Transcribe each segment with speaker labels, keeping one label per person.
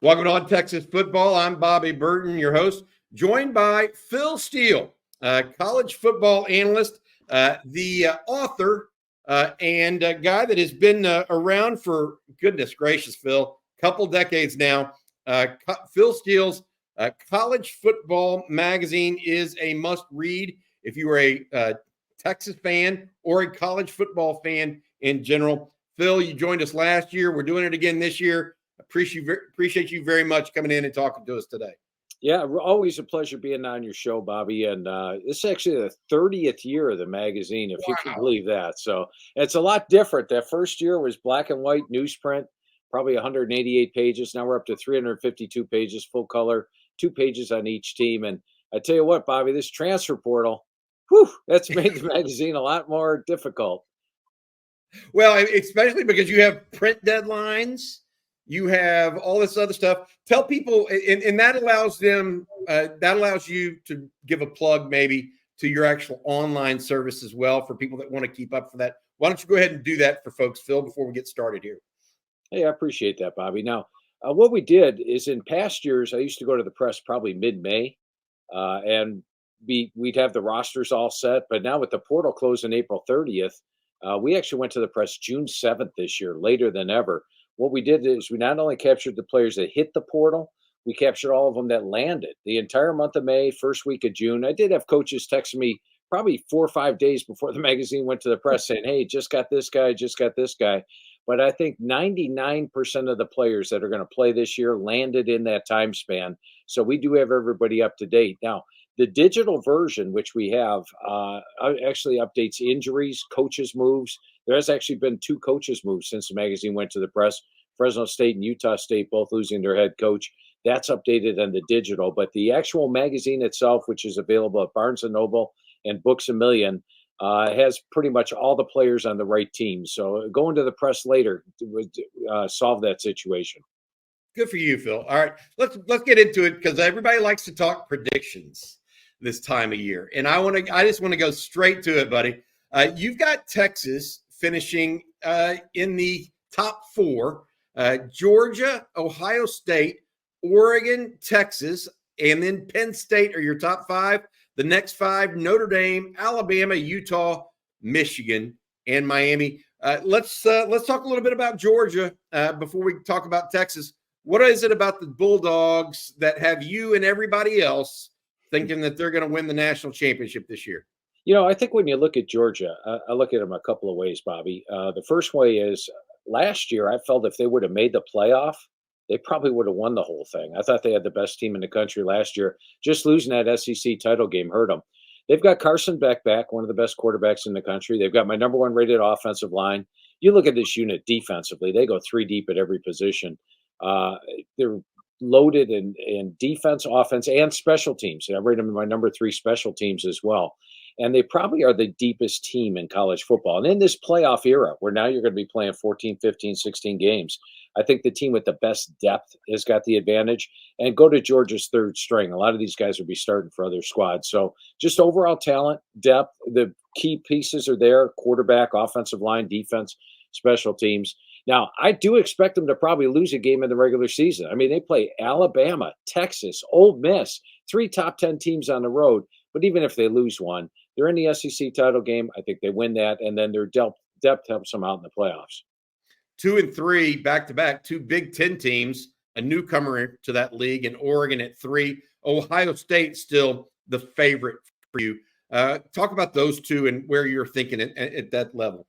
Speaker 1: Welcome on Texas Football. I'm Bobby Burton, your host, joined by Phil Steele, college football analyst, the author, and a guy that has been around for, goodness gracious, Phil, couple decades now. Phil Steele's College Football Magazine is a must-read if you are a Texas fan or a college football fan in general. Phil, you joined us last year. We're doing it again this year. Appreciate you very much coming in and talking to us today.
Speaker 2: Yeah, always a pleasure being on your show, Bobby. And this is actually the 30th year of the magazine, if you can believe that. So it's a lot different. That first year was black and white newsprint, probably 188 pages. Now we're up to 352 pages, full color, 2 pages on each team. And I tell you what, Bobby, this transfer portal, that's made the magazine a lot more difficult.
Speaker 1: Well, especially because you have print deadlines. You have all this other stuff. Tell people, and that allows them, that allows you to give a plug maybe to your actual online service as well for people that want to keep up for that. Why don't you go ahead and do that for folks, Phil, before we get started here?
Speaker 2: Hey, I appreciate that, Bobby. Now, what we did is in past years, I used to go to the press probably mid-May, and we'd have the rosters all set. But now with the portal closing April 30th, we actually went to the press June 7th this year, later than ever. What we did is we not only captured the players that hit the portal, we captured all of them that landed the entire month of May, first week of June. I did have coaches text me probably 4 or 5 days before the magazine went to the press saying, hey, just got this guy, just got this guy. But I think 99% of the players that are going to play this year landed in that time span. So we do have everybody up to date. Now, the digital version, which we have, actually updates injuries, coaches' moves. There has actually been 2 coaches' moves since the magazine went to the press. Fresno State and Utah State both losing their head coach. That's updated on the digital. But the actual magazine itself, which is available at Barnes & Noble and Books A Million, has pretty much all the players on the right team. So going to the press later would solve that situation.
Speaker 1: Good for you, Phil. All right, let's get into it because everybody likes to talk predictions this time of year, and I just want to go straight to it, buddy. You've got Texas finishing in the top 4. Georgia, Ohio State, Oregon, Texas, and then Penn State are your top 5. The next 5, Notre Dame, Alabama, Utah, Michigan, and Miami. Let's talk a little bit about Georgia before we talk about Texas. What is it about the Bulldogs that have you and everybody else thinking that they're going to win the national championship this year?
Speaker 2: You know, I think when you look at Georgia, I look at them a couple of ways, Bobby. The first way is last year, I felt if they would have made the playoff, they probably would have won the whole thing. I thought they had the best team in the country last year. Just losing that SEC title game hurt them. They've got Carson Beck back, one of the best quarterbacks in the country. They've got my number 1 rated offensive line. You look at this unit defensively, they go 3 deep at every position. They're loaded in defense, offense, and special teams. I rate them in my number 3 special teams as well. And they probably are the deepest team in college football. And in this playoff era, where now you're going to be playing 14, 15, 16 games, I think the team with the best depth has got the advantage. And go to Georgia's 3rd string. A lot of these guys will be starting for other squads. So just overall talent, depth, the key pieces are there: quarterback, offensive line, defense, special teams. Now, I do expect them to probably lose a game in the regular season. I mean, they play Alabama, Texas, Ole Miss, 3 top 10 teams on the road. But even if they lose one, they're in the SEC title game. I think they win that, and then their depth helps them out in the playoffs.
Speaker 1: 2 and 3 back-to-back, 2 Big Ten teams, a newcomer to that league, and Oregon at 3. Ohio State still the favorite for you. Talk about those 2 and where you're thinking at that level.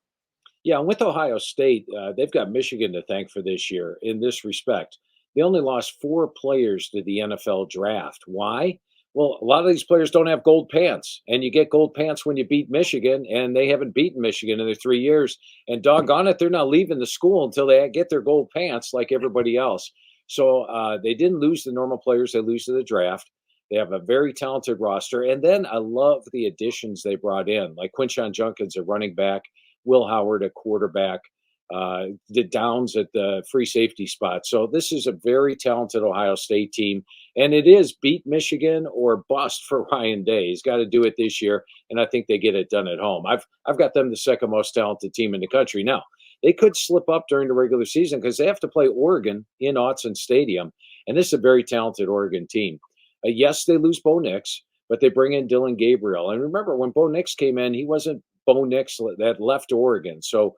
Speaker 2: Yeah, and with Ohio State, they've got Michigan to thank for this year in this respect. They only lost 4 players to the NFL draft. Why? Well, a lot of these players don't have gold pants, and you get gold pants when you beat Michigan, and they haven't beaten Michigan in their 3 years. And doggone it, they're not leaving the school until they get their gold pants like everybody else. So they didn't lose the normal players. They lose to the draft. They have a very talented roster. And then I love the additions they brought in, like Quinshon Judkins, a running back, Will Howard, a quarterback, the Downs at the free safety spot. So this is a very talented Ohio State team. And it is beat Michigan or bust for Ryan Day. He's got to do it this year, and I think they get it done at home. I've got them the second most talented team in the country. Now, they could slip up during the regular season because they have to play Oregon in Autzen Stadium. And this is a very talented Oregon team. Yes, they lose Bo Nix, but they bring in Dylan Gabriel. And remember, when Bo Nix came in, he wasn't Bo Nix that left Oregon. So,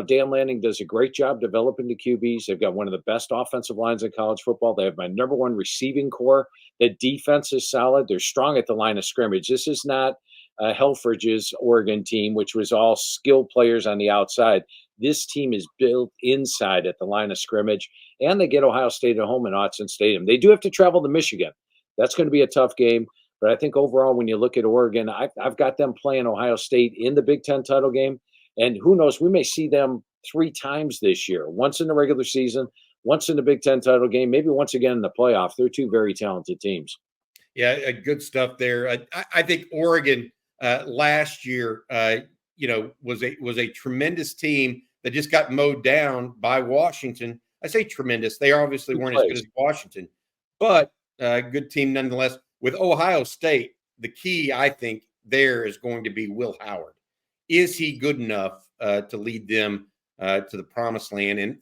Speaker 2: Dan Lanning does a great job developing the QBs. They've got one of the best offensive lines in college football. They have my number one receiving core. The defense is solid. They're strong at the line of scrimmage. This is not Helfrich's Oregon team, which was all skilled players on the outside. This team is built inside at the line of scrimmage, and they get Ohio State at home in Autzen Stadium. They do have to travel to Michigan. That's going to be a tough game. But I think overall, when you look at Oregon, I've got them playing Ohio State in the Big Ten title game. And who knows, we may see them 3 times this year, once in the regular season, once in the Big Ten title game, maybe once again in the playoff. They're 2 very talented teams.
Speaker 1: Yeah, good stuff there. I think Oregon last year, was a tremendous team that just got mowed down by Washington. I say tremendous. They obviously weren't as good as Washington, but good team nonetheless. With Ohio State, the key, I think, there is going to be Will Howard. Is he good enough to lead them to the promised land? And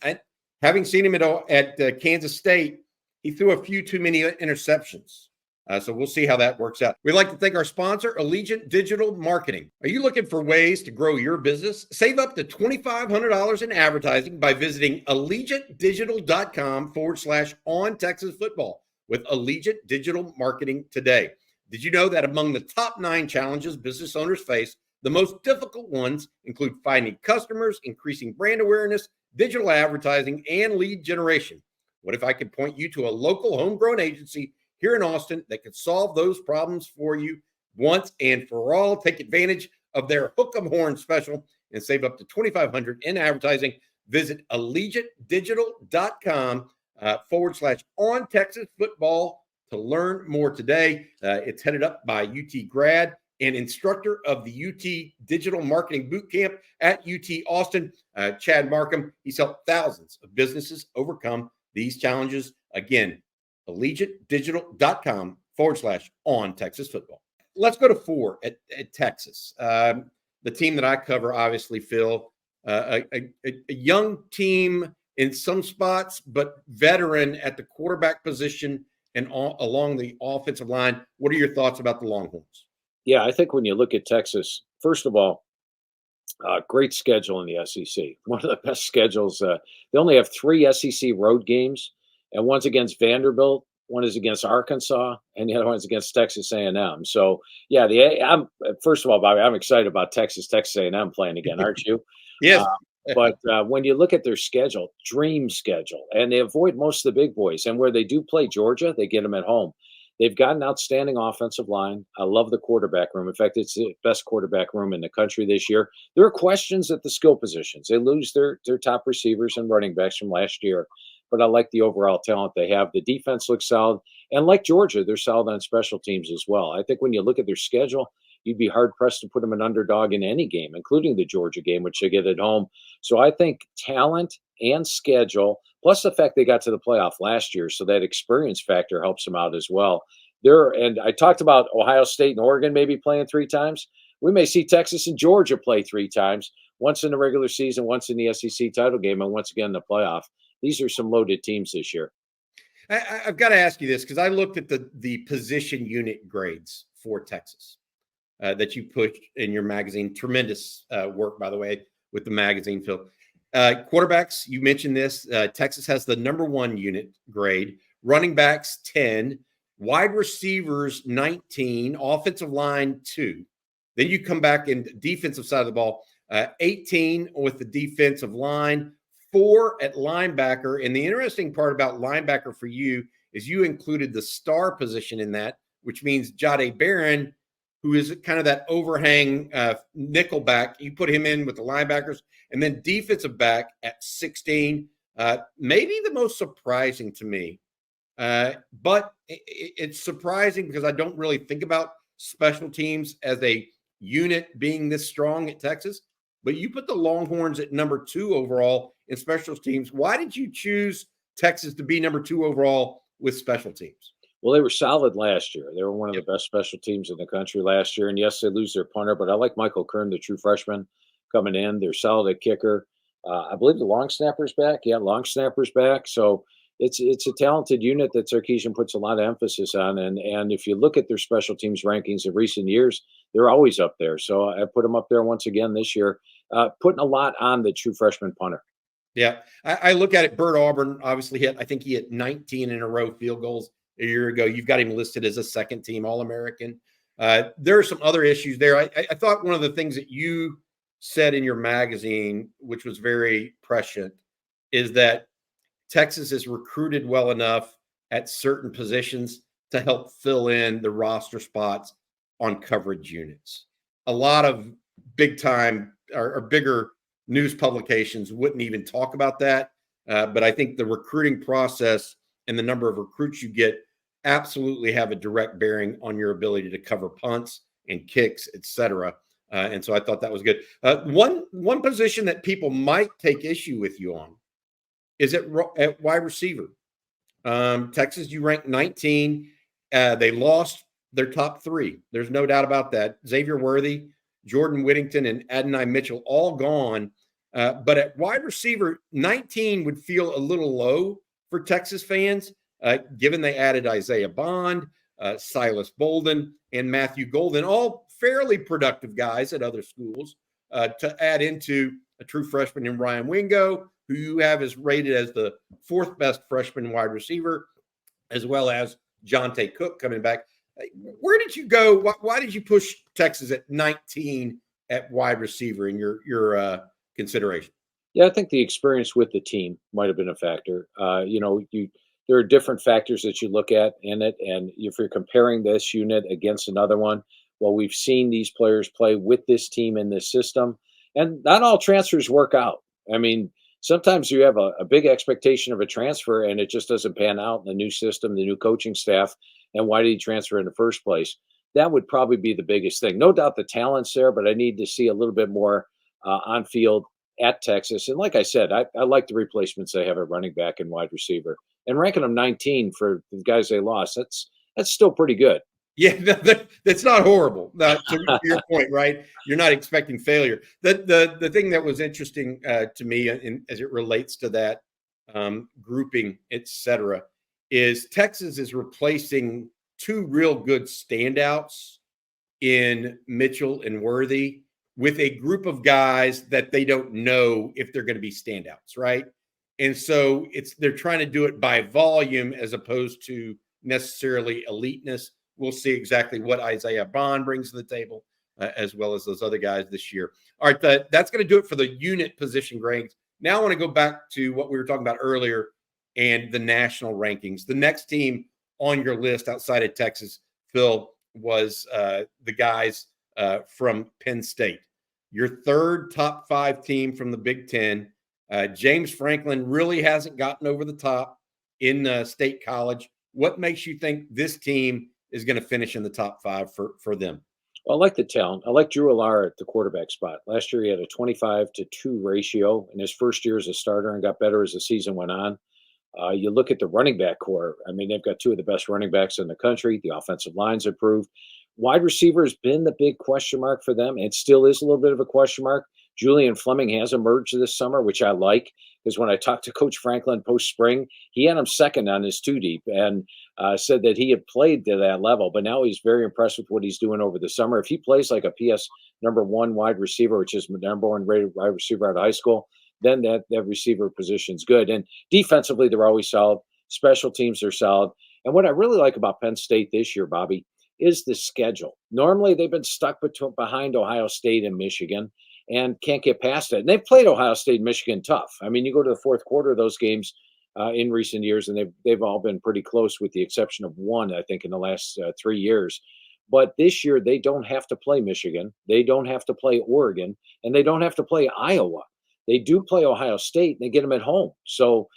Speaker 1: having seen him at Kansas State, he threw a few too many interceptions. So we'll see how that works out. We'd like to thank our sponsor, Allegiant Digital Marketing. Are you looking for ways to grow your business? Save up to $2,500 in advertising by visiting allegiantdigital.com/ontexasfootball with Allegiant Digital Marketing today. Did you know that among the top 9 challenges business owners face, the most difficult ones include finding customers, increasing brand awareness, digital advertising, and lead generation? What if I could point you to a local homegrown agency here in Austin that could solve those problems for you once and for all? Take advantage of their Hook 'em Horn special and save up to $2,500 in advertising. Visit allegiantdigital.com/ontexasfootball to learn more today. It's headed up by UT grad and instructor of the UT Digital Marketing Bootcamp at UT Austin, Chad Markham. He's helped thousands of businesses overcome these challenges. Again, allegiantdigital.com/ontexasfootball. Let's go to 4 at Texas. The team that I cover, obviously, Phil, a young team in some spots, but veteran at the quarterback position and along the offensive line. What are your thoughts about the Longhorns?
Speaker 2: Yeah, I think when you look at Texas, first of all, great schedule in the SEC. One of the best schedules. They only have 3 SEC road games, and one's against Vanderbilt, one is against Arkansas, and the other one's against Texas A&M. So, yeah, first of all, Bobby, I'm excited about Texas A&M playing again, aren't you?
Speaker 1: Yes.
Speaker 2: But when you look at their schedule, dream schedule, and they avoid most of the big boys. And where they do play Georgia, they get them at home. They've got an outstanding offensive line. I love the quarterback room. In fact, it's the best quarterback room in the country this year. There are questions at the skill positions. They lose their top receivers and running backs from last year, but I like the overall talent they have. The defense looks solid. And like Georgia, they're solid on special teams as well. I think when you look at their schedule, you'd be hard-pressed to put them an underdog in any game, including the Georgia game, which they get at home. So I think talent and schedule, plus the fact they got to the playoff last year, so that experience factor helps them out as well. And I talked about Ohio State and Oregon maybe playing 3 times. We may see Texas and Georgia play 3 times, once in the regular season, once in the SEC title game, and once again in the playoff. These are some loaded teams this year.
Speaker 1: I've got to ask you this because I looked at the position unit grades for Texas that you put in your magazine. Tremendous work, by the way, with the magazine, Phil. Quarterbacks, you mentioned this. Texas has the number 1 unit grade. Running backs, 10. Wide receivers, 19. Offensive line, 2. Then you come back in defensive side of the ball, 18 with the defensive line, 4 at linebacker. And the interesting part about linebacker for you is you included the star position in that, which means Jahdae Barron, who is kind of that overhang nickel back. You put him in with the linebackers, and then defensive back at 16. Maybe the most surprising to me, but it's surprising because I don't really think about special teams as a unit being this strong at Texas. But you put the Longhorns at number 2 overall in special teams. Why did you choose Texas to be number 2 overall with special teams?
Speaker 2: Well, they were solid last year. They were one of the best special teams in the country last year. And yes, they lose their punter, but I like Michael Kern, the true freshman, coming in. They're solid at kicker. I believe the long snapper's back. Yeah, long snapper's back. So, it's a talented unit that Sarkisian puts a lot of emphasis on, and if you look at their special teams rankings of recent years, they're always up there. So I put them up there once again this year, putting a lot on the true freshman punter.
Speaker 1: Yeah, I look at it. Bert Auburn obviously I think he hit 19 in a row field goals a year ago. You've got him listed as a second team All-American. There are some other issues there. I thought one of the things that you said in your magazine, which was very prescient, is that Texas is recruited well enough at certain positions to help fill in the roster spots on coverage units. A lot of big time or bigger news publications wouldn't even talk about that. But I think the recruiting process and the number of recruits you get absolutely have a direct bearing on your ability to cover punts and kicks, et cetera. And so I thought that was good. One position that people might take issue with you on is at wide receiver. Texas, you ranked 19. They lost their top three. There's no doubt about that. Xavier Worthy, Jordan Whittington, and Adonai Mitchell all gone. But at wide receiver, 19 would feel a little low for Texas fans, given they added Isaiah Bond, Silas Bolden, and Matthew Golden, all fairly productive guys at other schools, to add into a true freshman in Ryan Wingo, who you have is rated as the fourth best freshman wide receiver, as well as Jonte Cook coming back. Where did you go? Why did you push Texas at 19 at wide receiver in your consideration?
Speaker 2: Yeah, I think the experience with the team might have been a factor. There are different factors that you look at in it, and if you're comparing this unit against another one, well, we've seen these players play with this team in this system, and not all transfers work out. I mean, sometimes you have a big expectation of a transfer, and it just doesn't pan out in the new system, the new coaching staff, and why did he transfer in the first place? That would probably be the biggest thing. No doubt the talent's there, but I need to see a little bit more on field at Texas. And like I said, I like the replacements they have at running back and wide receiver. And ranking them 19 for the guys they lost, that's still pretty good.
Speaker 1: Yeah, that's not horrible. To your point, right? You're not expecting failure. The thing that was interesting to me, as it relates to that grouping, et cetera, is Texas is replacing two real good standouts in Mitchell and Worthy with a group of guys that they don't know if they're going to be standouts, right? And so they're trying to do it by volume as opposed to necessarily eliteness. We'll see exactly what Isaiah Bond brings to the table, as well as those other guys this year. All right, that's going to do it for the unit position grades. Now I want to go back to what we were talking about earlier and the national rankings. The next team on your list outside of Texas, Phil, was the guys from Penn State. Your third top five team from the Big Ten. James Franklin really hasn't gotten over the top in State College. What makes you think this team is going to finish in the top five for them?
Speaker 2: Well, I like the talent. I like Drew Alar at the quarterback spot. Last year, he had a 25-2 ratio in his first year as a starter and got better as the season went on. You look at the running back core. I mean, they've got two of the best running backs in the country. The offensive line's improved. Wide receiver has been the big question mark for them. It still is a little bit of a question mark. Julian Fleming has emerged this summer, which I like, because when I talked to Coach Franklin post-spring, he had him second on his two-deep and said that he had played to that level, but now he's very impressed with what he's doing over the summer. If he plays like a PS number one wide receiver, which is number one rated wide receiver out of high school, then that receiver position's good. And defensively, they're always solid. Special teams are solid. And what I really like about Penn State this year, Bobby, is the schedule. Normally, they've been stuck behind Ohio State and Michigan and can't get past it. And they've played Ohio State and Michigan tough. I mean, you go to the fourth quarter of those games in recent years, and they've all been pretty close with the exception of one, I think, in the last 3 years. But this year, they don't have to play Michigan. They don't have to play Oregon, and they don't have to play Iowa. They do play Ohio State, and they get them at home. So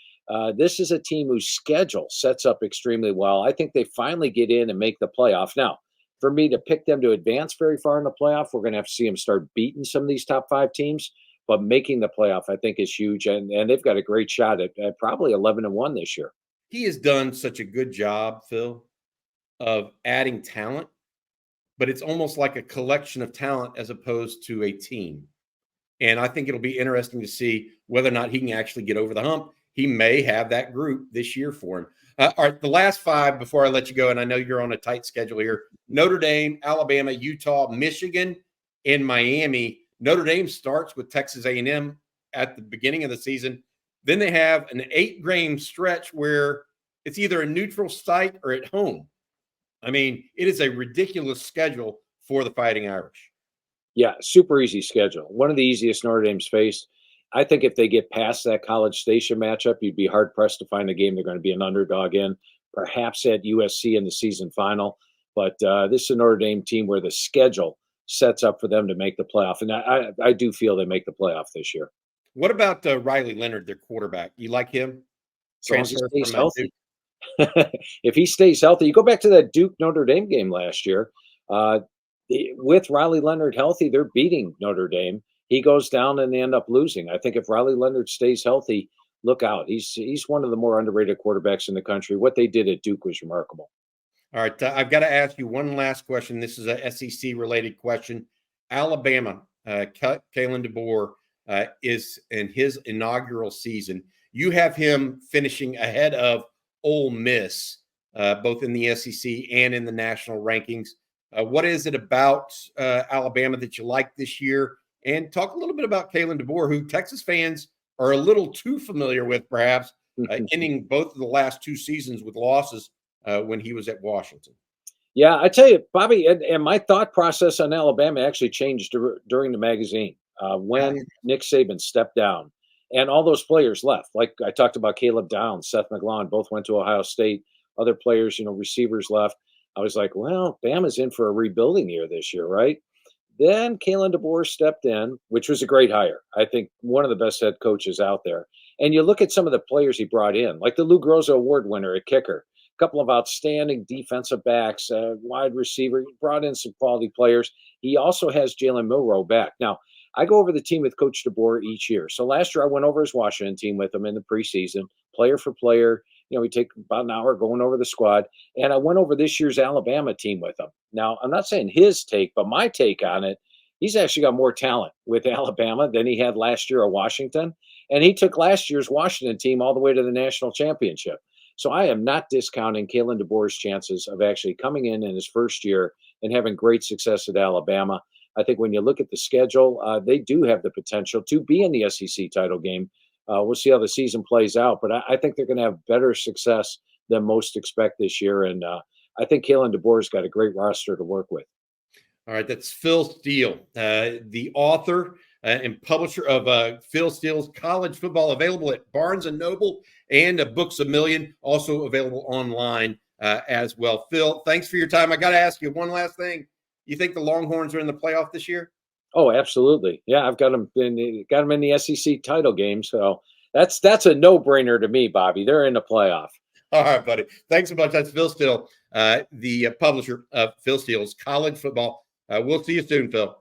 Speaker 2: this is a team whose schedule sets up extremely well. I think they finally get in and make the playoff. Now, for me to pick them to advance very far in the playoff, we're going to have to see them start beating some of these top five teams. But making the playoff, I think, is huge. And they've got a great shot at probably 11-1 this year.
Speaker 1: He has done such a good job, Phil, of adding talent, but it's almost like a collection of talent as opposed to a team. And I think it'll be interesting to see whether or not he can actually get over the hump. he may have that group this year for him. All right, the last five before I let you go, and I know you're on a tight schedule here: Notre Dame, Alabama, Utah, Michigan, and Miami. Notre Dame starts with Texas A&M at the beginning of the season. Then they have an 8-game stretch where it's either a neutral site or at home. I mean, it is a ridiculous schedule for the Fighting Irish.
Speaker 2: Yeah, super easy schedule. One of the easiest Notre Dame's faced. I think if they get past that College Station matchup, you'd be hard pressed to find a game they're going to be an underdog in, perhaps at USC in the season final. But this is a Notre Dame team where the schedule sets up for them to make the playoff. And I do feel they make the playoff this year.
Speaker 1: What about Riley Leonard, their quarterback? You like him?
Speaker 2: As long as he stays
Speaker 1: from
Speaker 2: healthy. If he stays healthy, you go back to that Duke Notre Dame game last year. With Riley Leonard healthy, they're beating Notre Dame. He goes down and they end up losing. I think if Riley Leonard stays healthy, look out. He's one of the more underrated quarterbacks in the country. What they did at Duke was remarkable.
Speaker 1: All right, I've got to ask you one last question. This is a SEC-related question. Alabama, Kalen DeBoer is in his inaugural season. You have him finishing ahead of Ole Miss, both in the SEC and in the national rankings. What is it about Alabama that you like this year? And talk a little bit about Kalen DeBoer, who Texas fans are a little too familiar with, perhaps, ending both of the last 2 seasons with losses when he was at Washington.
Speaker 2: Yeah, I tell you, Bobby, and my thought process on Alabama actually changed during the magazine when Nick Saban stepped down and all those players left. Like I talked about Caleb Downs, Seth McLaughlin, both went to Ohio State. Other players, receivers left. I was like, well, Bama's in for a rebuilding year this year, right? Then Kalen DeBoer stepped in, which was a great hire. I think one of the best head coaches out there. And you look at some of the players he brought in, like the Lou Groza Award winner at kicker, a couple of outstanding defensive backs, wide receiver. He brought in some quality players. He also has Jalen Milroe back. Now, I go over the team with Coach DeBoer each year. So last year I went over his Washington team with him in the preseason, player for player. We take about an hour going over the squad. And I went over this year's Alabama team with him. Now, I'm not saying his take, but my take on it, he's actually got more talent with Alabama than he had last year at Washington. And he took last year's Washington team all the way to the national championship. So I am not discounting Kalen DeBoer's chances of actually coming in his first year and having great success at Alabama. I think when you look at the schedule, they do have the potential to be in the SEC title game. We'll see how the season plays out, but I think they're going to have better success than most expect this year. And I think Kalen DeBoer's got a great roster to work with.
Speaker 1: All right, that's Phil Steele, the author and publisher of Phil Steele's College Football, available at Barnes & Noble and Books A Million, also available online as well. Phil, thanks for your time. I got to ask you one last thing. You think the Longhorns are in the playoff this year?
Speaker 2: Oh, absolutely. Yeah, I've got them in the SEC title game. So that's a no-brainer to me, Bobby. They're in the playoff.
Speaker 1: All right, buddy. Thanks so much. That's Phil Steele, the publisher of Phil Steele's College Football. We'll see you soon, Phil.